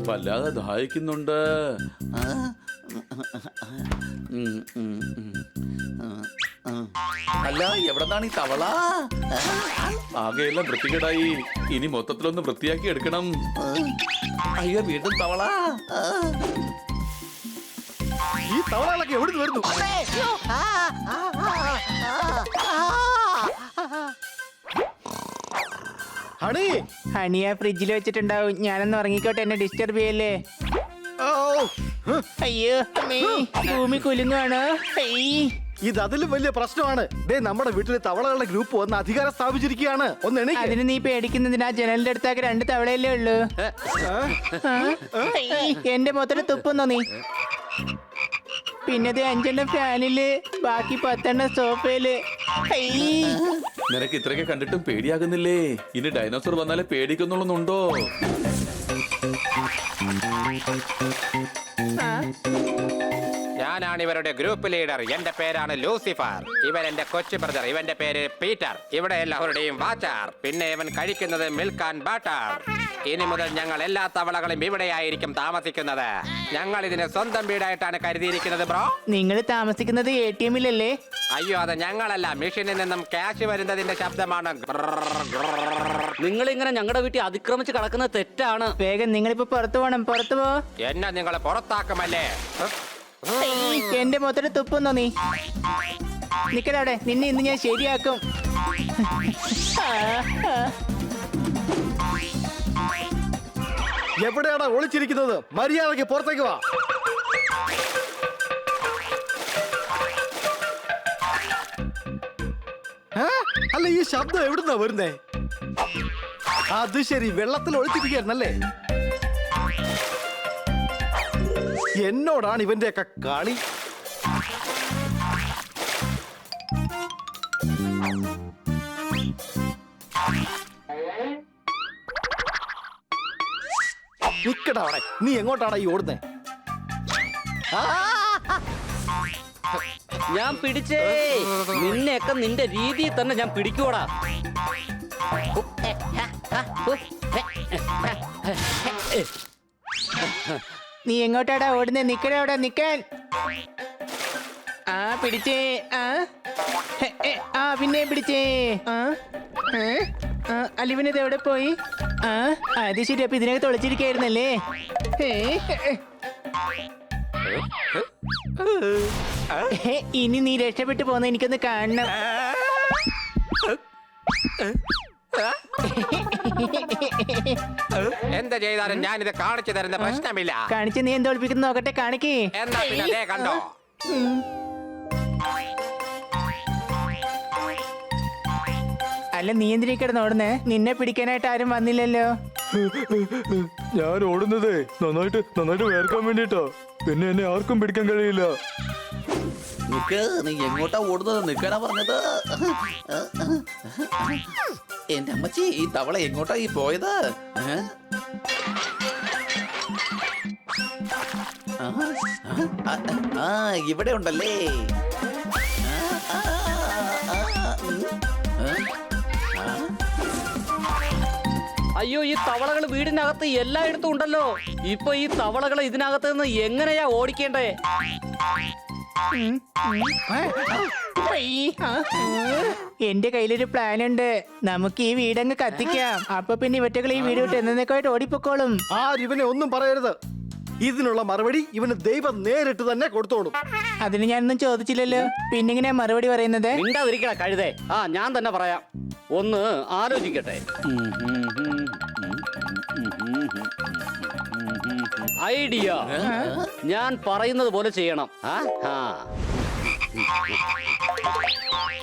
വല്ലാതെ ദാഹിക്കുന്നുണ്ട്. അല്ല, എവിടെന്നാണ് ഈ തവള? ആകെയെല്ലാം വൃത്തികേടായി. ഇനി മൊത്തത്തിലൊന്ന് വൃത്തിയാക്കി എടുക്കണം. അയ്യോ, വീണ്ടും തവള. ഈ തവളകളൊക്കെ എവിടെ വരുന്നു? ഹണി, ഹണിയാ ഫ്രിഡ്ജിൽ വെച്ചിട്ടുണ്ടാവും. ഞാനൊന്ന് ഉറങ്ങിക്കോട്ടെ, എന്നെ ഡിസ്റ്റർബ് ചെയ്യല്ലേ. അയ്യോ അമ്മേ, ഭൂമി കുലുങ്ങാണ്. ഇത് അതിലും വലിയ പ്രശ്നമാണ്. ദേ, നമ്മുടെ വീട്ടിലെ തവളകളുടെ ഗ്രൂപ്പ് വന്ന് അധികാരം സ്ഥാപിച്ചിരിക്കുകയാണ്. ഒന്ന് എണീക്ക്. അതിന് നീ പേടിക്കുന്നതിനാ ജനലിന്റെ അടുത്താക്കി 2 തവളയല്ലേ ഉള്ളൂ. എന്റെ മൊത്തത്തിൽ തുപ്പുന്നോ നീ? പിന്നെ 5 ഫാനില്, ബാക്കി 10 സോഫയില്. നിനക്ക് ഇത്രയൊക്കെ കണ്ടിട്ടും പേടിയാകുന്നില്ലേ? ഇനി ഡൈനോസർ വന്നാലേ പേടിക്കുന്നുള്ളൂന്നുണ്ടോ? ഞാനാണ് ഇവരുടെ ഗ്രൂപ്പ് ലീഡർ. എന്റെ പേരാണ് ലൂസിഫർ. ഇവൻ എന്റെ കൊച്ചു ബ്രദർ. ഇവന്റെ പേര് പീറ്റർ. ഇവിടെ എല്ലാവരുടെയും വാച്ചർ. പിന്നെ ഇവൻ കഴിക്കുന്നത് മിൽക്ക് ആൻഡ് ബട്ടർ. ഇനി മുതൽ ഞങ്ങൾ എല്ലാ തവളകളും ഇവിടെയായിരിക്കും താമസിക്കുന്നത്. ഞങ്ങൾ ഇതിനെ സ്വന്തം വീടായിട്ടാണ് കരുതിയിരിക്കുന്നത് ബ്രോ. നിങ്ങൾ താമസിക്കുന്നത് ATM-ലല്ലേ? അയ്യോ, അത് ഞങ്ങളല്ല. മെഷീനിൽ നിന്നും ക്യാഷ് വരുന്നതിന്റെ ശബ്ദമാണ്. നിങ്ങൾ ഇങ്ങനെ ഞങ്ങളുടെ വീട്ടിൽ അതിക്രമിച്ച് കിടക്കുന്നത് തെറ്റാണ്. വേഗം നിങ്ങളിപ്പോ പുറത്തു പോണം. പുറത്തു പോ. എന്നെ നിങ്ങൾ പുറത്താക്കുമല്ലേ? എന്റെ മൊത്തത്തിൽ തുപ്പുന്നോ നീ? നിക്കടവിടെ, നിന്നെ ഇന്ന് ഞാൻ ശരിയാക്കും. എവിടെയാണ് ഒളിച്ചിരിക്കുന്നത്? മര്യാദയ്ക്ക് പുറത്തേക്ക് വാ. അല്ല, ഈ ശബ്ദം എവിടുന്നാ വരുന്നേ? അത് ശരി, വെള്ളത്തിൽ ഒളിച്ചിരിക്കുകയായിരുന്നല്ലേ? എന്നോടാണ് ഇവന്റെയൊക്കെ കളി. നിക്കടാ അവിടെ. നീ എങ്ങോട്ടാണ് ഈ ഓടുന്നേ? ഞാൻ പിടിച്ചേ. നിന്നെയൊക്കെ നിന്റെ രീതിയിൽ തന്നെ ഞാൻ പിടിക്കൂടാ. നീ എങ്ങോട്ടാടാ ഓടുന്നേ? നിക്കടാ അവിടെ, നിക്കാൻ. പിടിച്ചേ. പിന്നെ പിടിച്ചേ. അലിവിനത് എവിടെ പോയി? അത് ശരി, അപ്പൊ ഇതിനകത്ത് ഒളിച്ചിരിക്കായിരുന്നല്ലേ? ഇനി നീ രക്ഷപ്പെട്ടു പോന്ന എനിക്കൊന്ന് കാണണം. എന്ത് ചെയ്താലും ഞാനിത് കാണിച്ചു തരുന്ന പ്രശ്നമില്ല. കാണിച്ച് നീ എന്താ ഒളിപ്പിക്കുന്ന നോക്കട്ടെ, കാണിക്കേ. എന്നാ പിന്നെ കണ്ടോ. അല്ല, നീ എന്തിനീ കിടന്നോടുന്നേ? നിന്നെ പിടിക്കാനായിട്ട് ആരും വന്നില്ലല്ലോ. ഞാൻ ഓടുന്നതേ നന്നായിട്ട് വേർക്കാൻ വേണ്ടിട്ടോ. പിന്നെ എന്നെ ആർക്കും പിടിക്കാൻ കഴിയില്ല. നിക്ക്, നീ എങ്ങോട്ടാ ഓടുന്നത്? നിക്കാനാ പറഞ്ഞത്. എന്റെ അമ്മച്ചി, ഈ തവള എങ്ങോട്ടാ ഈ പോയത്? ഇവിടെ ഉണ്ടല്ലേ. അയ്യോ, ഈ തവളകൾ വീടിനകത്ത് എല്ലായിടത്തും ഉണ്ടല്ലോ. ഇപ്പൊ ഈ തവളകളെ ഇതിനകത്ത് നിന്ന് എങ്ങനെയാ ഓടിക്കേണ്ടേ? എന്റെ കയ്യിലൊരു പ്ലാൻ ഉണ്ട്. നമുക്ക് ഈ വീടങ്ങ് കത്തിക്കാം. അപ്പൊ പിന്നെ ഇവറ്റകൾ ഈ വീട് വിട്ട് എന്നേക്കായിട്ട് ഓടിപ്പോക്കോളും. ഇവനെ ഒന്നും പറയരുത്. ഇതിനുള്ള മറുപടി ഇവന് ദൈവം നേരിട്ട് തന്നെ കൊടുത്തോളും. അതിന് ഞാനൊന്നും ചോദിച്ചില്ലല്ലോ. പിന്നെങ്ങനെയാ മറുപടി പറയുന്നത്? മിണ്ടാതിരിക്കണ കഴുതേ. ഞാൻ തന്നെ പറയാം. ഒന്ന് ആലോചിക്കട്ടെ. ഐഡിയ. ഞാൻ പറയുന്നത് പോലെ ചെയ്യണം.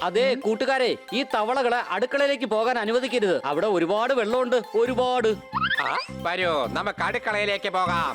അതെ കൂട്ടുകാരെ, ഈ തവളകളെ അടുക്കളയിലേക്ക് പോകാൻ അനുവദിക്കരുത്. അവിടെ ഒരുപാട് വെള്ളമുണ്ട്, ഒരുപാട്. വരൂ, നമുക്ക് അടുക്കളയിലേക്ക് പോകാം.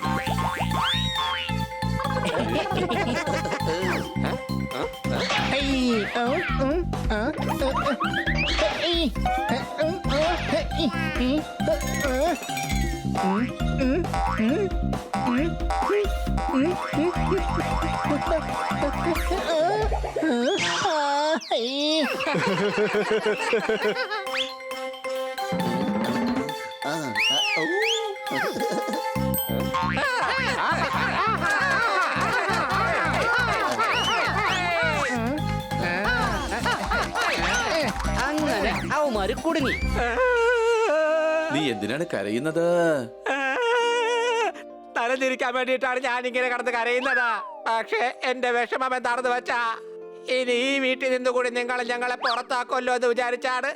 അങ്ങനെ അവന്മാര് കുടുങ്ങി. നീ എന്തിനാണ് കരയുന്നത്? തലതിരിക്കാൻ വേണ്ടിയിട്ടാണ് ഞാൻ ഇങ്ങനെ കടന്ന് കരയുന്നത്. പക്ഷേ എന്റെ വിഷമം എന്താണെന്ന് വെച്ചാ ഇനി ഈ വീട്ടിൽ നിന്നുകൂടി നിങ്ങൾ ഞങ്ങളെ പുറത്താക്കുമല്ലോ എന്ന് വിചാരിച്ചാണ്.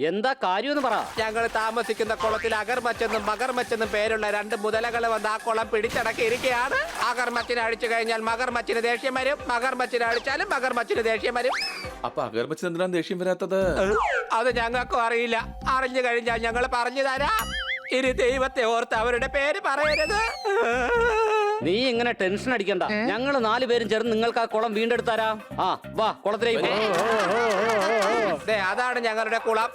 എന്താ കാര്യമെന്ന് പറ. ഞങ്ങൾ താമസിക്കുന്ന കുളത്തിൽ അഗർമച്ചെന്നും മകർമച്ചെന്നും പേരുള്ള 2 മുതലകൾ വന്ന് ആ കുളം പിടിച്ചടക്കിയിരിക്കുകയാണ്. അഗർമച്ചിനെ അടിച്ചു കഴിഞ്ഞാൽ മകർമച്ചിന് ദേഷ്യം വരും, മകർമച്ചിനെ അടിച്ചാലും മകർമച്ചിന് ദേഷ്യം വരും. അപ്പൊ അഗർമച്ചിന് എന്തിനാണ് ദേഷ്യം വരാത്തത്? അത് ഞങ്ങൾക്കും അറിയില്ല. അറിഞ്ഞു കഴിഞ്ഞാൽ ഞങ്ങൾ പറഞ്ഞു തരാം. ഇനി ദൈവത്തെ ഓർത്ത് അവരുടെ പേര് പറയരുത്. നീ ഇങ്ങനെ ടെൻഷൻ അടിക്കണ്ട. ഞങ്ങൾ 4 പേരും ചേർന്ന് നിങ്ങൾക്ക് ആ കുളം വീണ്ടെടുത്താരാ. ആ വാ, കുളത്തിലേക്ക് പോ. ദേ, അതാണ് ഞങ്ങളുടെ കുളം.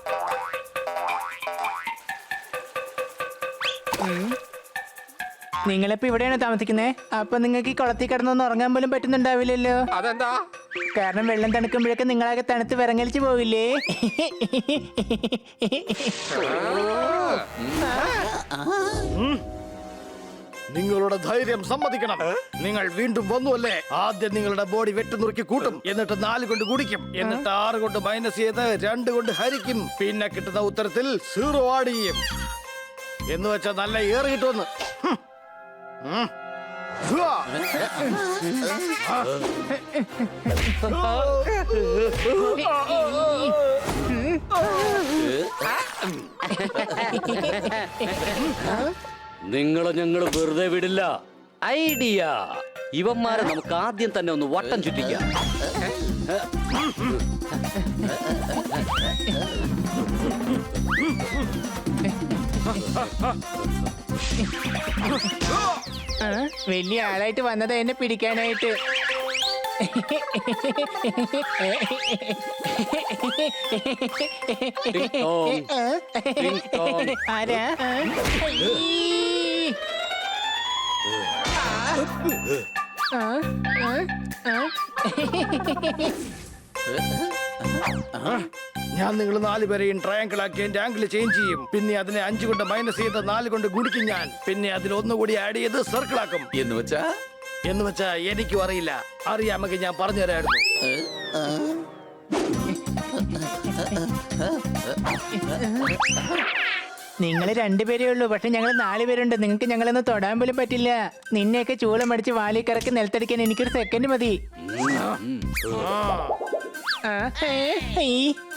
നിങ്ങളിപ്പോ ഇവിടെയാണ് താമസിക്കുന്നേ. അപ്പൊ നിങ്ങൾക്ക് ഈ കുളത്തിൽ കിടന്നൊന്ന് ഉറങ്ങാൻ പോലും പറ്റുന്നുണ്ടാവില്ലല്ലോ. അതെന്താ? കാരണം വെള്ളം തണുക്കുമ്പോഴൊക്കെ നിങ്ങളാകെ തണുത്ത് വിറങ്ങലിച്ച് പോവില്ലേ? നിങ്ങളുടെ ധൈര്യം സമ്മതിക്കണം. നിങ്ങൾ വീണ്ടും വന്നുവല്ലേ? ആദ്യം നിങ്ങളുടെ ബോഡി വെട്ടുനുറുക്കി കൂട്ടും, എന്നിട്ട് 4 കൊണ്ട് കുടിക്കും, എന്നിട്ട് 6 കൊണ്ട് മൈനസ് ചെയ്ത് 2 കൊണ്ട് ഹരിക്കും. പിന്നെ കിട്ടുന്ന ഉത്തരത്തിൽ 0 ആഡ് ചെയ്യും. എന്ന് വെച്ചാൽ നല്ല ഏറ് കിട്ടുമെന്ന്. നിങ്ങളെ ഞങ്ങൾ വെറുതെ വിടില്ല. ഐഡിയ. ഇവന്മാരെ നമുക്ക് ആദ്യം തന്നെ ഒന്ന് വട്ടം ചുറ്റിക്കാം. വലിയ ആളായിട്ട് വന്നത് എന്നെ പിടിക്കാനായിട്ട്. ടിങ് ടോങ്, ടിങ് ടോങ്. ആരാ? ഞാൻ നിങ്ങൾ 4 പേരെയും ട്രയാങ്കിൾ ആക്കി എന്റെ ആംഗിൾ ചേഞ്ച് ചെയ്യും. പിന്നെ അതിനെ 5 കൊണ്ട് മൈനസ് ചെയ്ത് 4 കൊണ്ട് ഗുണിക്കും ഞാൻ. പിന്നെ അതിൽ 1 കൂടി ആഡ് ചെയ്ത് സർക്കിൾ ആക്കും. എന്ന് വെച്ചാ എനിക്കും അറിയില്ല. അറിയാമെങ്കിൽ ഞാൻ പറഞ്ഞു തരായിരുന്നു. നിങ്ങൾ 2 പേരേ ഉള്ളൂ, പക്ഷെ ഞങ്ങൾ 4 പേരുണ്ട്. നിങ്ങൾക്ക് ഞങ്ങളൊന്ന് തൊടാൻ പോലും പറ്റില്ല. നിന്നെയൊക്കെ ചൂളം അടിച്ച് വാലി കറക്കി നിലത്തടിക്കാൻ എനിക്കൊരു സെക്കൻഡ് മതി.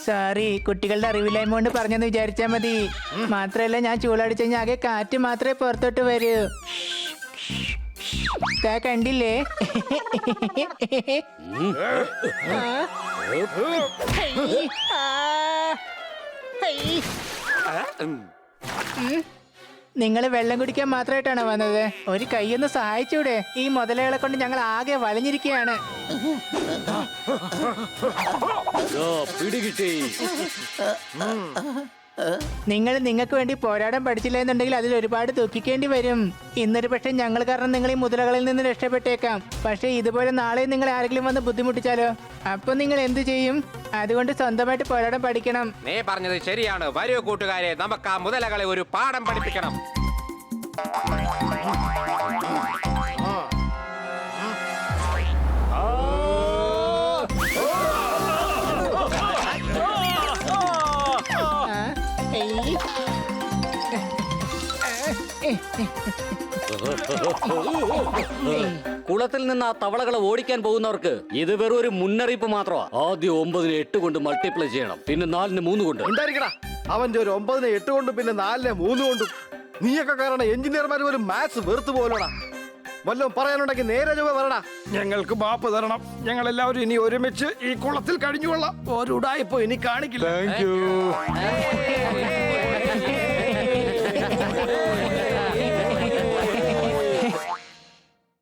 സോറി, കുട്ടികളുടെ അറിവില്ലായ്മ കൊണ്ട് പറഞ്ഞെന്ന് വിചാരിച്ചാ മതി. മാത്രല്ല, ഞാൻ ചൂളടിച്ചു കഴിഞ്ഞാൽ ആകെ കാറ്റ് മാത്രമേ പുറത്തോട്ട് വരൂ. കണ്ടില്ലേ? നിങ്ങൾ വെള്ളം കുടിക്കാൻ മാത്രമായിട്ടാണ് വന്നത്? ഒരു കൈയൊന്ന് സഹായിച്ചൂടെ? ഈ മുതലകളെ കൊണ്ട് ഞങ്ങൾ ആകെ വലഞ്ഞിരിക്കുകയാണ്. പിടികിട്ടി. നിങ്ങൾ നിങ്ങൾക്ക് വേണ്ടി പോരാടാൻ പഠിച്ചില്ല എന്നുണ്ടെങ്കിൽ അതിൽ ഒരുപാട് ദുഃഖിക്കേണ്ടി വരും. ഇന്നൊരു പക്ഷെ ഞങ്ങൾ കാരണം നിങ്ങൾ ഈ മുതലകളിൽ നിന്ന് രക്ഷപ്പെട്ടേക്കാം. പക്ഷെ ഇതുപോലെ നാളെ നിങ്ങൾ ആരെങ്കിലും വന്ന് ബുദ്ധിമുട്ടിച്ചാലോ? അപ്പൊ നിങ്ങൾ എന്ത് ചെയ്യും? അതുകൊണ്ട് സ്വന്തമായിട്ട് പോരാടാൻ പഠിക്കണം. നീ പറഞ്ഞത് ശരിയാണ്. വരൂ കൂട്ടുകാരെ, നമുക്ക് ആ മുതലകളെ ഒരു പാഠം പഠിപ്പിക്കണം. കുളത്തിൽ നിന്ന് ആ തവളകളെ ഓടിക്കാൻ പോകുന്നവർക്ക് ഇത് വെറും ഒരു മുന്നറിയിപ്പ് മാത്രമാ. ആദ്യം 9നെ 8 കൊണ്ട് മൾട്ടിപ്ലൈ ചെയ്യണം, പിന്നെ 4നെ 3 കൊണ്ട്. ഉണ്ടായിരിക്കടാ, അവന്റെ ഒരു 9നെ 8 കൊണ്ടും പിന്നെ 4നെ 3 കൊണ്ടും. നീയൊക്കെ കാരണം എഞ്ചിനീയർമാർ പോലും മാത്സ് വെറുത്തു പോലോടാ. വല്ലതും പറയാനുണ്ടെങ്കിൽ നേരെ ചൊവ്വേ പറടാ. ഞങ്ങൾക്ക് മാപ്പ് തരണം. ഞങ്ങൾ എല്ലാവരും ഇനി ഒരുമിച്ച് ഈ കുളത്തിൽ കഴിഞ്ഞുകൊള്ളാം. ഒരു ഉടായിപ്പോ ഇനി കാണിക്കില്ല. Thank you.